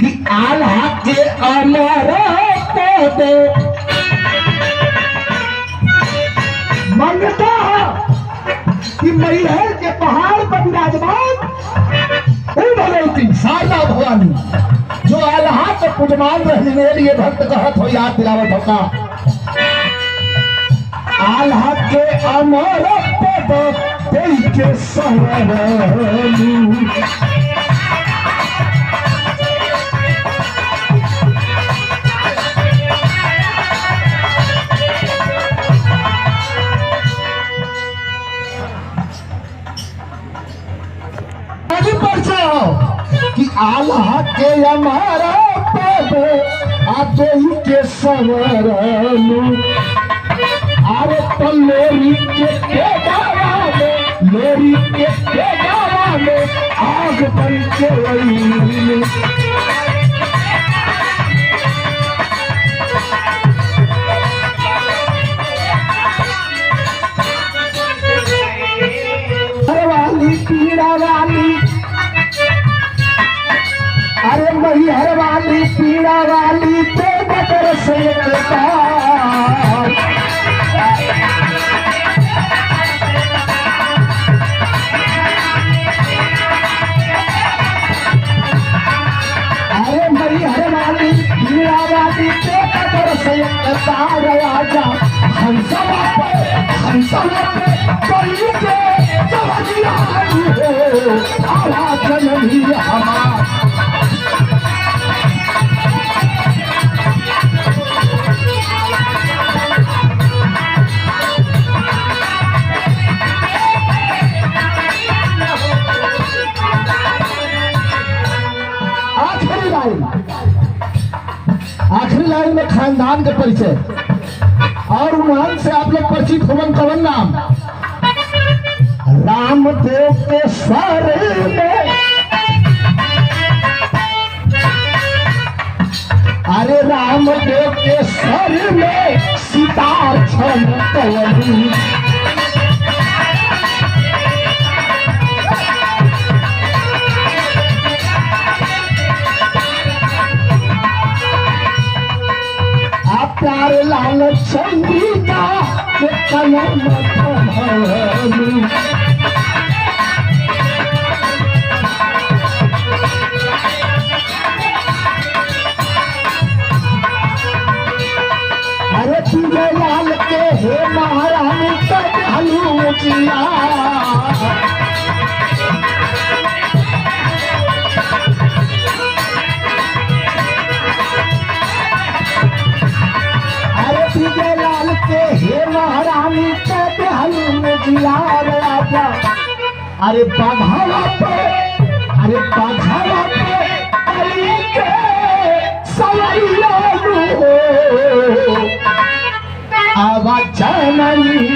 कि आल्हा के अमर पद मान्यता है कि मैहर के पहाड़ पर विराजमान भगवती शारदा भवानी जो आल्हा के पूजमान रहने लिए भक्त कहत हो याद दिलावत होगा। आल्हा के अमर पद के सवरनु कि आल्हा के हमारा पद आदोही के सवरनु अरे तो लोरी के गावा में आग बन के रही हरवाली पीड़ा वाली अरे वही हरवाली पीड़ा वाली तो बटर से अरे वही हरवाली पीड़ा वाली तो बटर से राजा हंसवा पे कोई के समझिया हो आवाज नहीं हमारा आखिरी लाइन में खानदान के परिचय और उन्हान से आप लोग परिचित होवन कवन नाम रामदेव के स्वर में अरे रामदेव के स्वर में सितार छन प्यारे लाल संगीता के कलम अरे तुझे लाल के हे महारानी तक हलू किया लाल के हे महारानी कहते हलूम जिया राजा अरे बाघावा पे अली के सवरिया आवाज जननी